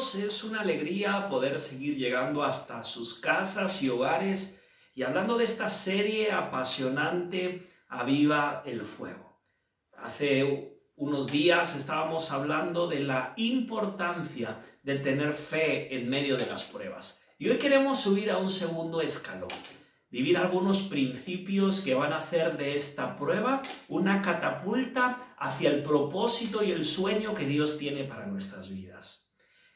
amigos, es una alegría poder seguir llegando hasta sus casas y hogares y hablando de esta serie apasionante, Aviva el Fuego. Hace unos días estábamos hablando de la importancia de tener fe en medio de las pruebas. Y hoy queremos subir a un segundo escalón, vivir algunos principios que van a hacer de esta prueba una catapulta hacia el propósito y el sueño que Dios tiene para nuestras vidas.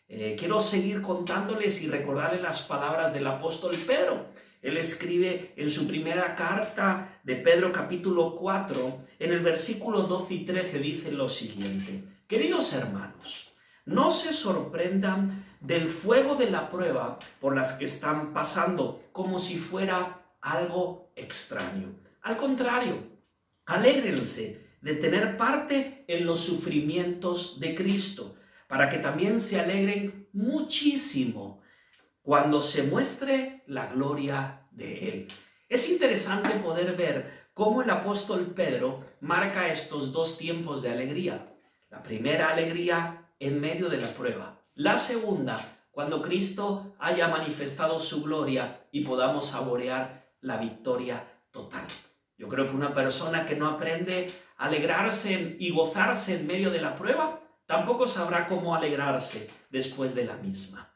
Quiero seguir contándoles y recordarles las palabras del apóstol Pedro. Él escribe en su primera carta de Pedro capítulo 4, en el versículo 12 y 13 dice lo siguiente: queridos hermanos, no se sorprendan del fuego de la prueba por las que están pasando como si fuera algo extraño. Al contrario, alégrense de tener parte en los sufrimientos de Cristo, para que también se alegren muchísimo cuando se muestre la gloria de Él. Es interesante poder ver cómo el apóstol Pedro marca estos dos tiempos de alegría. La primera alegría en medio de la prueba. La segunda, cuando Cristo haya manifestado su gloria y podamos saborear la victoria total. Yo creo que una persona que no aprende a alegrarse y gozarse en medio de la prueba, tampoco sabrá cómo alegrarse después de la misma.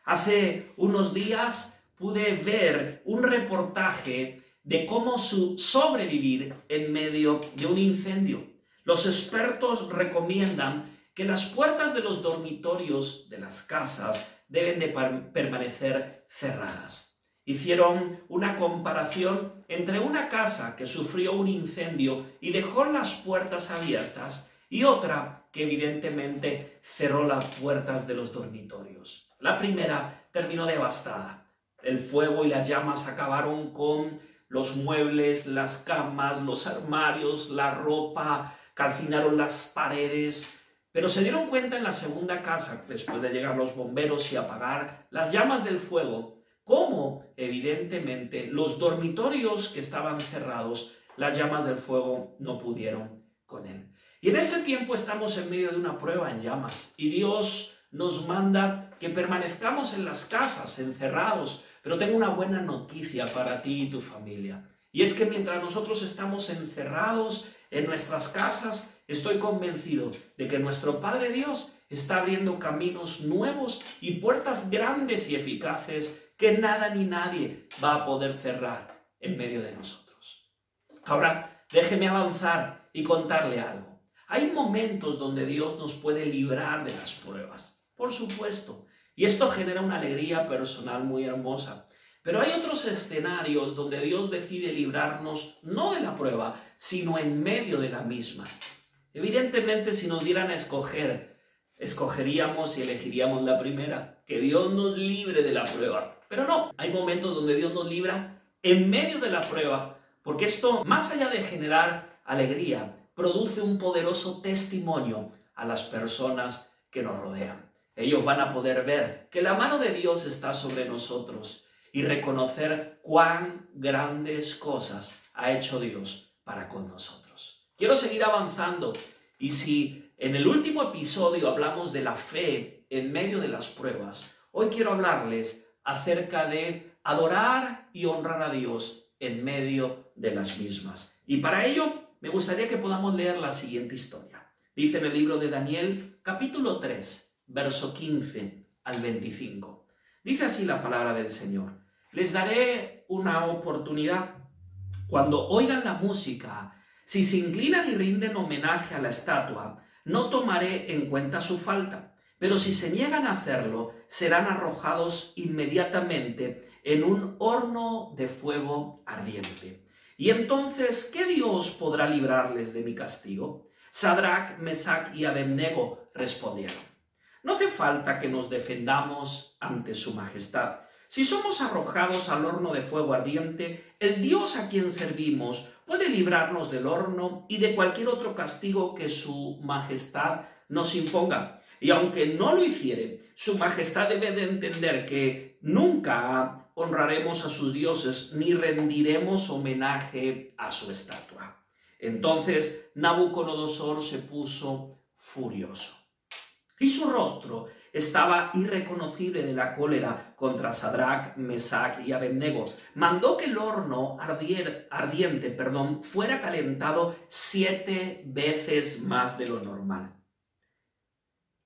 Hace unos días pude ver un reportaje de cómo sobrevivir en medio de un incendio. Los expertos recomiendan que las puertas de los dormitorios de las casas deben de permanecer cerradas. Hicieron una comparación entre una casa que sufrió un incendio y dejó las puertas abiertas y otra que evidentemente cerró las puertas de los dormitorios. La primera terminó devastada. El fuego y las llamas acabaron con los muebles, las camas, los armarios, la ropa, calcinaron las paredes. Pero se dieron cuenta en la segunda casa, después de llegar los bomberos y apagar las llamas del fuego, cómo evidentemente los dormitorios que estaban cerrados, las llamas del fuego no pudieron con él. Y en este tiempo estamos en medio de una prueba en llamas y Dios nos manda que permanezcamos en las casas, encerrados. Pero tengo una buena noticia para ti y tu familia. Y es que mientras nosotros estamos encerrados en nuestras casas, estoy convencido de que nuestro Padre Dios está abriendo caminos nuevos y puertas grandes y eficaces que nada ni nadie va a poder cerrar en medio de nosotros. Ahora, déjeme avanzar y contarle algo. Hay momentos donde Dios nos puede librar de las pruebas, por supuesto, y esto genera una alegría personal muy hermosa. Pero hay otros escenarios donde Dios decide librarnos no de la prueba, sino en medio de la misma. Evidentemente, si nos dieran a escoger, escogeríamos y elegiríamos la primera, que Dios nos libre de la prueba. Pero no, hay momentos donde Dios nos libra en medio de la prueba, porque esto, más allá de generar alegría, produce un poderoso testimonio a las personas que nos rodean. Ellos van a poder ver que la mano de Dios está sobre nosotros y reconocer cuán grandes cosas ha hecho Dios para con nosotros. Quiero seguir avanzando y si en el último episodio hablamos de la fe en medio de las pruebas, hoy quiero hablarles acerca de adorar y honrar a Dios en medio de las mismas. Y para ello me gustaría que podamos leer la siguiente historia. Dice en el libro de Daniel, capítulo 3, verso 15 al 25. Dice así la palabra del Señor: les daré una oportunidad. Cuando oigan la música, si se inclinan y rinden homenaje a la estatua, no tomaré en cuenta su falta. Pero si se niegan a hacerlo, serán arrojados inmediatamente en un horno de fuego ardiente. Y entonces, ¿qué Dios podrá librarles de mi castigo? Sadrac, Mesac y Abednego respondieron: no hace falta que nos defendamos ante su majestad. Si somos arrojados al horno de fuego ardiente, el Dios a quien servimos puede librarnos del horno y de cualquier otro castigo que su majestad nos imponga. Y aunque no lo hiciere, su majestad debe de entender que nunca honraremos a sus dioses ni rendiremos homenaje a su estatua. Entonces Nabucodonosor se puso furioso y su rostro estaba irreconocible de la cólera contra Sadrach, Mesach y Abednego. Mandó que el horno ardiente, fuera calentado 7 veces más de lo normal.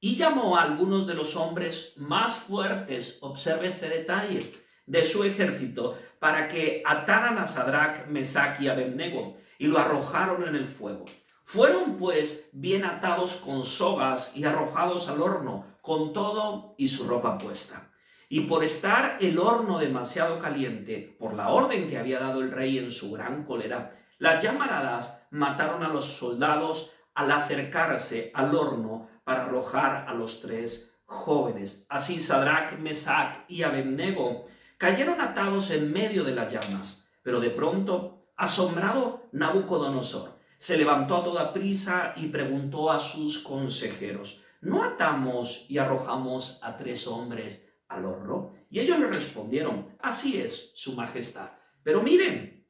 Y llamó a algunos de los hombres más fuertes, observe este detalle, de su ejército, para que ataran a Sadrach, Mesach y Abednego, y lo arrojaron en el fuego. Fueron pues bien atados con sogas y arrojados al horno, con todo y su ropa puesta. Y por estar el horno demasiado caliente, por la orden que había dado el rey en su gran cólera, las llamaradas mataron a los soldados al acercarse al horno para arrojar a los 3 jóvenes. Así Sadrach, Mesach y Abednego cayeron atados en medio de las llamas. Pero de pronto, asombrado, Nabucodonosor se levantó a toda prisa y preguntó a sus consejeros: ¿no atamos y arrojamos a 3 hombres al horno? Y ellos le respondieron: así es, su majestad. Pero miren,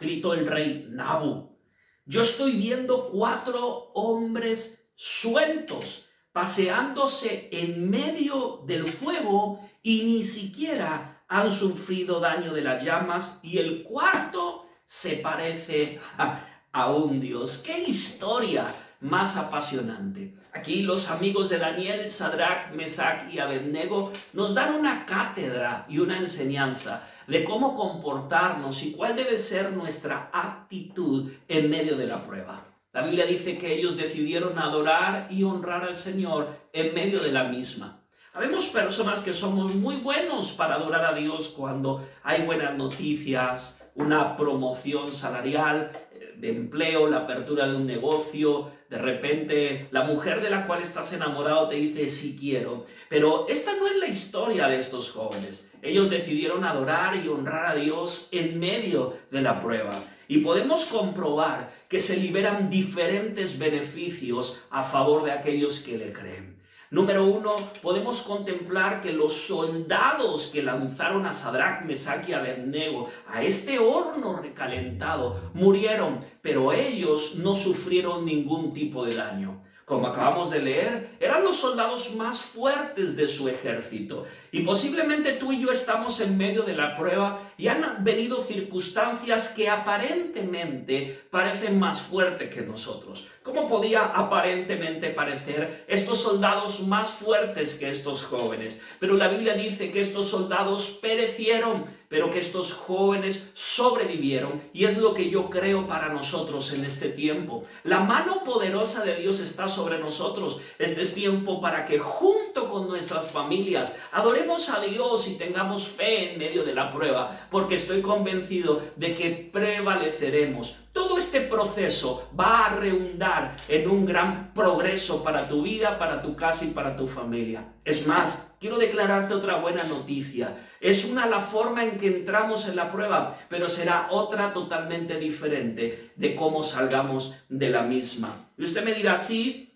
gritó el rey Nabu, yo estoy viendo 4 hombres sueltos paseándose en medio del fuego y ni siquiera han sufrido daño de las llamas, y el cuarto se parece a un dios. ¡Qué historia más apasionante! Aquí los amigos de Daniel, Sadrach, Mesach y Abednego nos dan una cátedra y una enseñanza de cómo comportarnos y cuál debe ser nuestra actitud en medio de la prueba. La Biblia dice que ellos decidieron adorar y honrar al Señor en medio de la misma. Habemos personas que somos muy buenos para adorar a Dios cuando hay buenas noticias, una promoción salarial, de empleo, la apertura de un negocio, de repente la mujer de la cual estás enamorado te dice sí quiero. Pero esta no es la historia de estos jóvenes. Ellos decidieron adorar y honrar a Dios en medio de la prueba. Y podemos comprobar que se liberan diferentes beneficios a favor de aquellos que le creen. Número 1, podemos contemplar que los soldados que lanzaron a Sadrach, Mesach y Abednego a este horno recalentado murieron, pero ellos no sufrieron ningún tipo de daño. Como acabamos de leer, eran los soldados más fuertes de su ejército. Y posiblemente tú y yo estamos en medio de la prueba y han venido circunstancias que aparentemente parecen más fuertes que nosotros. ¿Cómo podía aparentemente parecer estos soldados más fuertes que estos jóvenes? Pero la Biblia dice que estos soldados perecieron, pero que estos jóvenes sobrevivieron, y es lo que yo creo para nosotros en este tiempo. La mano poderosa de Dios está sobre nosotros. Este es tiempo para que junto con nuestras familias adoremos a Dios y tengamos fe en medio de la prueba, porque estoy convencido de que prevaleceremos. Todo este proceso va a redundar en un gran progreso para tu vida, para tu casa y para tu familia. Es más, quiero declararte otra buena noticia. Es una la forma en que entramos en la prueba, pero será otra totalmente diferente de cómo salgamos de la misma. Y usted me dirá, sí,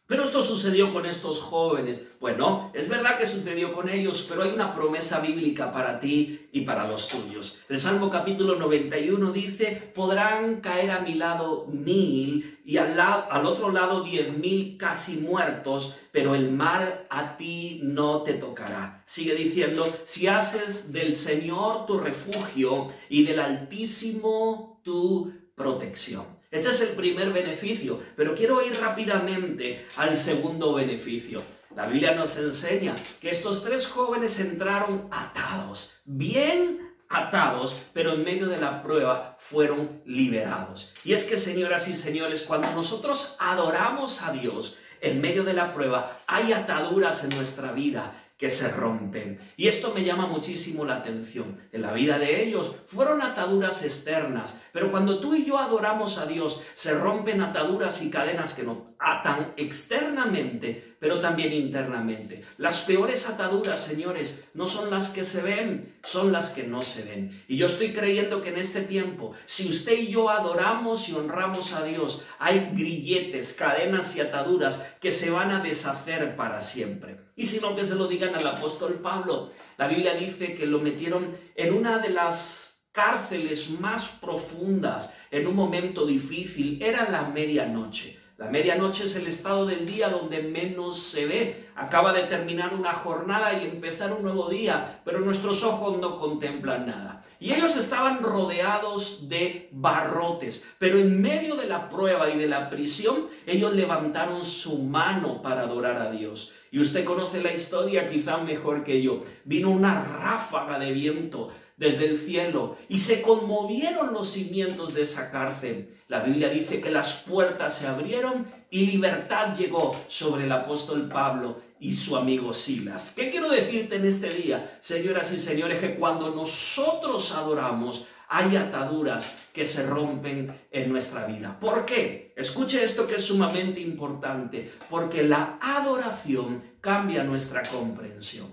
pero esto sucedió con estos jóvenes. Bueno, es verdad que sucedió con ellos, pero hay una promesa bíblica para ti y para los tuyos. El Salmo capítulo 91 dice: podrán caer a mi lado 1000 y al otro lado 10.000 casi muertos, pero el mal a ti no te tocará. Sigue diciendo: si haces del Señor tu refugio y del Altísimo tu protección. Este es el primer beneficio, pero quiero ir rápidamente al segundo beneficio. La Biblia nos enseña que estos 3 jóvenes entraron atados, bien atados, pero en medio de la prueba fueron liberados. Y es que, señoras y señores, cuando nosotros adoramos a Dios en medio de la prueba, hay ataduras en nuestra vida que se rompen. Y esto me llama muchísimo la atención. En la vida de ellos fueron ataduras externas, pero cuando tú y yo adoramos a Dios, se rompen ataduras y cadenas que nos atan externamente, pero también internamente. Las peores ataduras, señores, no son las que se ven, son las que no se ven. Y yo estoy creyendo que en este tiempo, si usted y yo adoramos y honramos a Dios, hay grilletes, cadenas y ataduras que se van a deshacer para siempre. Y si no, que se lo digan al apóstol Pablo. La Biblia dice que lo metieron en una de las cárceles más profundas, en un momento difícil. Era la medianoche. La medianoche es el estado del día donde menos se ve. Acaba de terminar una jornada y empezar un nuevo día, pero nuestros ojos no contemplan nada. Y ellos estaban rodeados de barrotes, pero en medio de la prueba y de la prisión, ellos levantaron su mano para adorar a Dios. Y usted conoce la historia quizá mejor que yo. Vino una ráfaga de viento desde el cielo y se conmovieron los cimientos de esa cárcel. La Biblia dice que las puertas se abrieron y libertad llegó sobre el apóstol Pablo y su amigo Silas. ¿Qué quiero decirte en este día, señoras y señores? Que cuando nosotros adoramos, hay ataduras que se rompen en nuestra vida. ¿Por qué? Escuche esto que es sumamente importante. Porque la adoración cambia nuestra comprensión.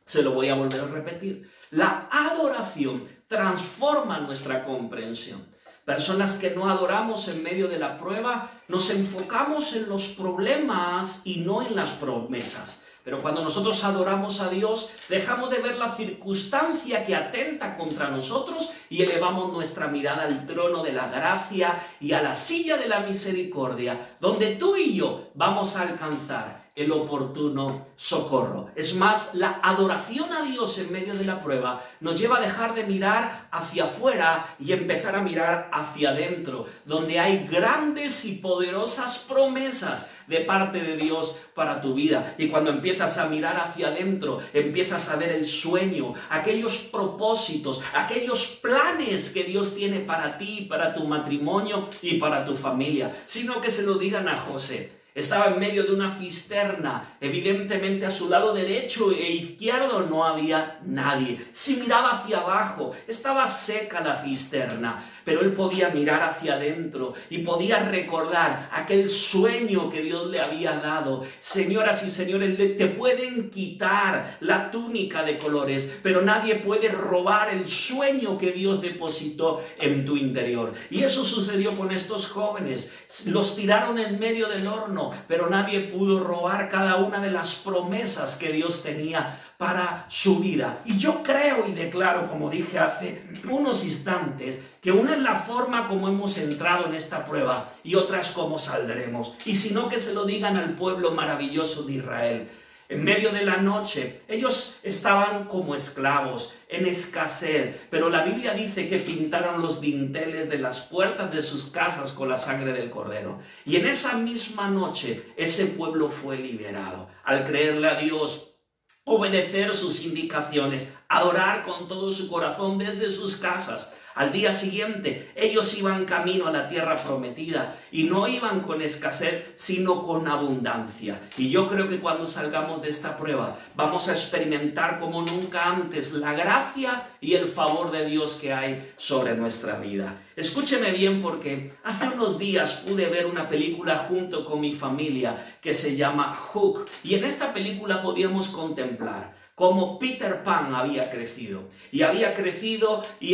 Se lo voy a volver a repetir. La adoración transforma nuestra comprensión. Personas que no adoramos en medio de la prueba, nos enfocamos en los problemas y no en las promesas. Pero cuando nosotros adoramos a Dios, dejamos de ver la circunstancia que atenta contra nosotros y elevamos nuestra mirada al trono de la gracia y a la silla de la misericordia, donde tú y yo vamos a alcanzar el oportuno socorro. Es más, la adoración a Dios en medio de la prueba nos lleva a dejar de mirar hacia afuera y empezar a mirar hacia adentro, donde hay grandes y poderosas promesas de parte de Dios para tu vida. Y cuando empiezas a mirar hacia adentro, empiezas a ver el sueño, aquellos propósitos, aquellos planes que Dios tiene para ti, para tu matrimonio y para tu familia. Sino que se lo digan a José. Estaba en medio de una cisterna, evidentemente a su lado derecho e izquierdo no había nadie. Si miraba hacia abajo, estaba seca la cisterna, pero él podía mirar hacia adentro y podía recordar aquel sueño que Dios le había dado. Señoras y señores, te pueden quitar la túnica de colores, pero nadie puede robar el sueño que Dios depositó en tu interior. Y eso sucedió con estos jóvenes. Los tiraron en medio del horno, pero nadie pudo robar cada una de las promesas que Dios tenía para su vida. Y yo creo y declaro, como dije hace unos instantes, que una es la forma como hemos entrado en esta prueba y otras como saldremos. Y si no, que se lo digan al pueblo maravilloso de Israel. En medio de la noche, ellos estaban como esclavos, en escasez, pero la Biblia dice que pintaron los dinteles de las puertas de sus casas con la sangre del Cordero. Y en esa misma noche, ese pueblo fue liberado. Al creerle a Dios, obedecer sus indicaciones, adorar con todo su corazón desde sus casas. Al día siguiente, ellos iban camino a la tierra prometida y no iban con escasez, sino con abundancia. Y yo creo que cuando salgamos de esta prueba, vamos a experimentar como nunca antes la gracia y el favor de Dios que hay sobre nuestra vida. Escúcheme bien, porque hace unos días pude ver una película junto con mi familia que se llama Hook. Y en esta película podíamos contemplar cómo Peter Pan había crecido. Y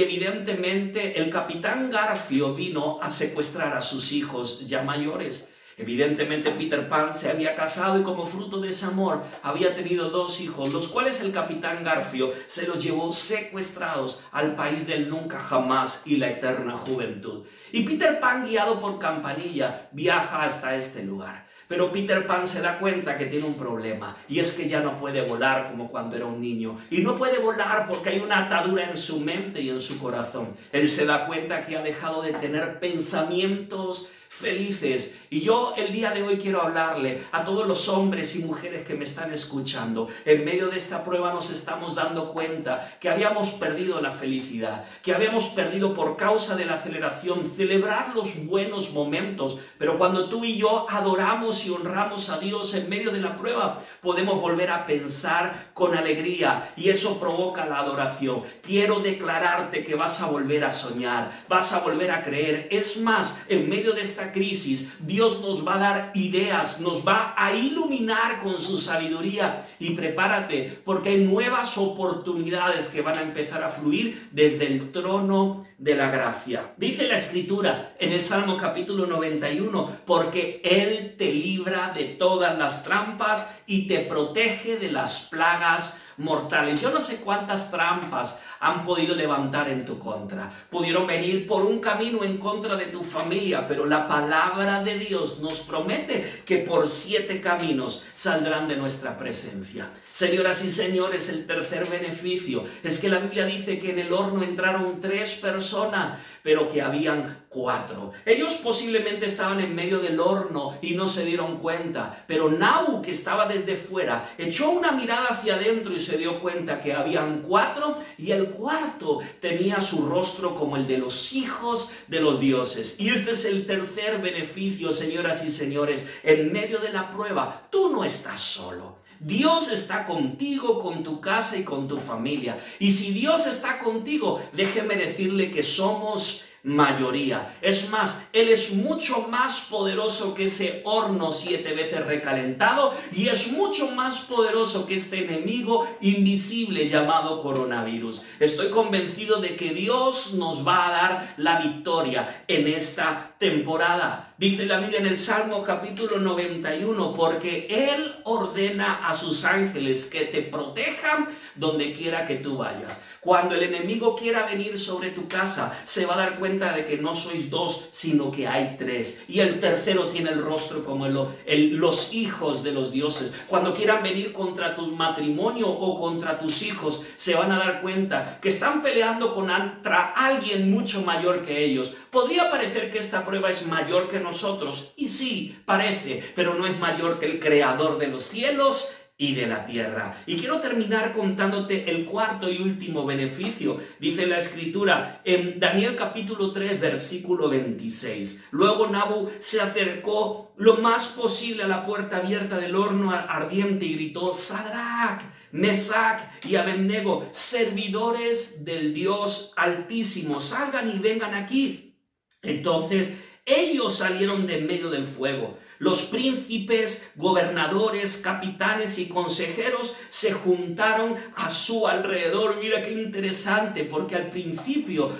evidentemente el capitán Garfio vino a secuestrar a sus hijos ya mayores. Evidentemente Peter Pan se había casado y como fruto de ese amor había tenido 2 hijos, los cuales el capitán Garfio se los llevó secuestrados al país del nunca jamás y la eterna juventud. Y Peter Pan, guiado por Campanilla, viaja hasta este lugar. Pero Peter Pan se da cuenta que tiene un problema, y es que ya no puede volar como cuando era un niño. Y no puede volar porque hay una atadura en su mente y en su corazón. Él se da cuenta que ha dejado de tener pensamientos felices. Y yo el día de hoy quiero hablarle a todos los hombres y mujeres que me están escuchando. En medio de esta prueba nos estamos dando cuenta que habíamos perdido la felicidad, que habíamos perdido por causa de la aceleración celebrar los buenos momentos. Pero cuando tú y yo adoramos y honramos a Dios en medio de la prueba, podemos volver a pensar con alegría y eso provoca la adoración. Quiero declararte que vas a volver a soñar, vas a volver a creer. Es más, en medio de esta crisis, Dios nos va a dar ideas, nos va a iluminar con su sabiduría. Y prepárate, porque hay nuevas oportunidades que van a empezar a fluir desde el trono de la gracia. Dice la Escritura en el Salmo capítulo 91, porque Él te libra de todas las trampas y te protege de las plagas mortales. Yo no sé cuántas trampas han podido levantar en tu contra. Pudieron venir por un camino en contra de tu familia, pero la palabra de Dios nos promete que por 7 caminos saldrán de nuestra presencia. Señoras y señores, el tercer beneficio es que la Biblia dice que en el horno entraron 3 personas, pero que habían 4. Ellos posiblemente estaban en medio del horno y no se dieron cuenta, pero Nabu, que estaba desde fuera, echó una mirada hacia adentro y se dio cuenta que habían 4 y el cuarto tenía su rostro como el de los hijos de los dioses. Y este es el tercer beneficio, señoras y señores. En medio de la prueba, tú no estás solo. Dios está contigo, con tu casa y con tu familia. Y si Dios está contigo, déjeme decirle que somos mayoría. Es más, Él es mucho más poderoso que ese horno 7 veces recalentado y es mucho más poderoso que este enemigo invisible llamado coronavirus. Estoy convencido de que Dios nos va a dar la victoria en esta temporada. Dice la Biblia en el Salmo capítulo 91, porque Él ordena a sus ángeles que te protejan donde quiera que tú vayas. Cuando el enemigo quiera venir sobre tu casa, se va a dar cuenta de que no sois 2, sino que hay 3. Y el tercero tiene el rostro como los hijos de los dioses. Cuando quieran venir contra tu matrimonio o contra tus hijos, se van a dar cuenta que están peleando contra alguien mucho mayor que ellos. Podría parecer que esta prueba es mayor que nosotros. Y sí, parece, pero no es mayor que el creador de los cielos y de la tierra. Y quiero terminar contándote el cuarto y último beneficio. Dice la Escritura en Daniel capítulo 3, versículo 26. Luego Nabu se acercó lo más posible a la puerta abierta del horno ardiente y gritó: Sadrach, Mesach y Abednego, servidores del Dios Altísimo, salgan y vengan aquí. Entonces ellos salieron de en medio del fuego. Los príncipes, gobernadores, capitanes y consejeros se juntaron a su alrededor. Mira qué interesante, porque al principio,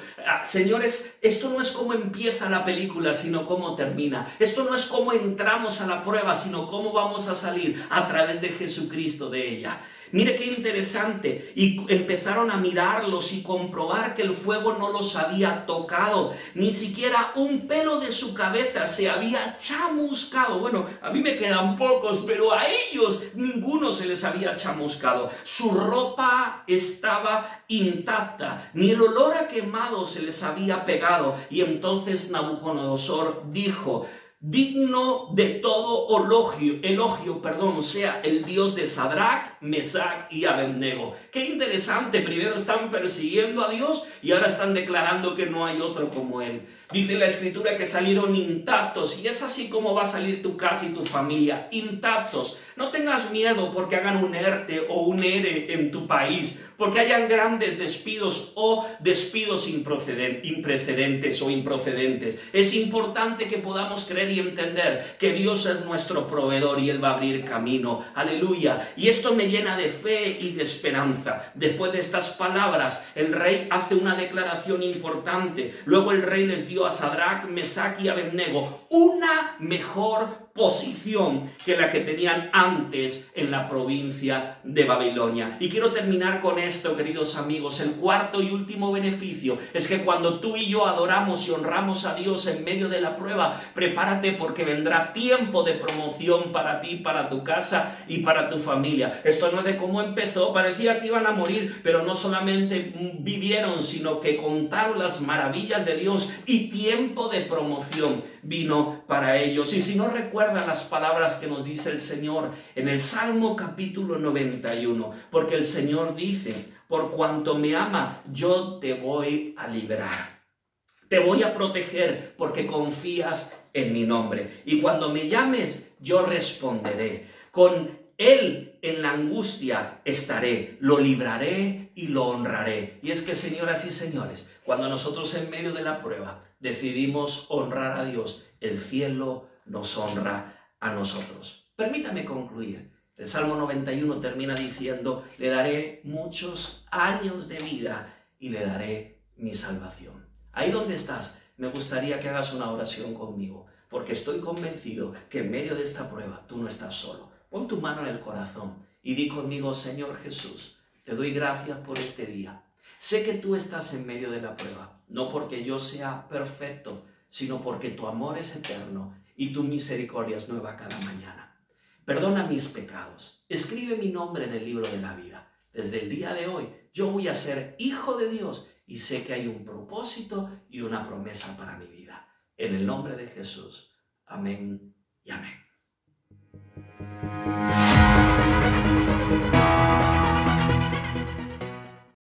señores, esto no es cómo empieza la película, sino cómo termina. Esto no es cómo entramos a la prueba, sino cómo vamos a salir a través de Jesucristo de ella. Mire qué interesante. Y empezaron a mirarlos y comprobar que el fuego no los había tocado. Ni siquiera un pelo de su cabeza se había chamuscado. Bueno, a mí me quedan pocos, pero a ellos ninguno se les había chamuscado. Su ropa estaba intacta. Ni el olor a quemado se les había pegado. Y entonces Nabucodonosor dijo: digno de todo elogio, sea el Dios de Sadrach, Mesach y Abednego. Qué interesante, primero están persiguiendo a Dios y ahora están declarando que no hay otro como Él. Dice la Escritura que salieron intactos, y es así como va a salir tu casa y tu familia, intactos. No tengas miedo porque hagan un ERTE o un ERE en tu país, porque hayan grandes despidos o despidos imprecedentes o improcedentes. Es importante que podamos creer y entender que Dios es nuestro proveedor y Él va a abrir camino. Aleluya. Y esto me llena de fe y de esperanza. Después de estas palabras, el rey hace una declaración importante. Luego el rey les dio a Sadrach, Mesach y Abednego una mejor posición que la que tenían antes en la provincia de Babilonia. Y quiero terminar con esto, queridos amigos. El cuarto y último beneficio es que cuando tú y yo adoramos y honramos a Dios en medio de la prueba, prepárate porque vendrá tiempo de promoción para ti, para tu casa y para tu familia. Esto no es de cómo empezó, parecía que iban a morir, pero no solamente vivieron, sino que contaron las maravillas de Dios y tiempo de promoción vino para ellos. Y si no recuerdan las palabras que nos dice el Señor en el Salmo capítulo 91, porque el Señor dice: por cuanto me ama, yo te voy a librar. Te voy a proteger porque confías en mi nombre. Y cuando me llames, yo responderé. Con Él en la angustia estaré, lo libraré y lo honraré. Y es que, señoras y señores, cuando nosotros en medio de la prueba decidimos honrar a Dios, el cielo nos honra a nosotros. Permítame concluir. El Salmo 91 termina diciendo: le daré muchos años de vida y le daré mi salvación. Ahí donde estás, me gustaría que hagas una oración conmigo, porque estoy convencido que en medio de esta prueba tú no estás solo. Pon tu mano en el corazón y di conmigo: Señor Jesús, te doy gracias por este día. Sé que tú estás en medio de la prueba, no porque yo sea perfecto, sino porque tu amor es eterno y tu misericordia es nueva cada mañana. Perdona mis pecados, escribe mi nombre en el libro de la vida. Desde el día de hoy yo voy a ser hijo de Dios y sé que hay un propósito y una promesa para mi vida. En el nombre de Jesús. Amén y amén.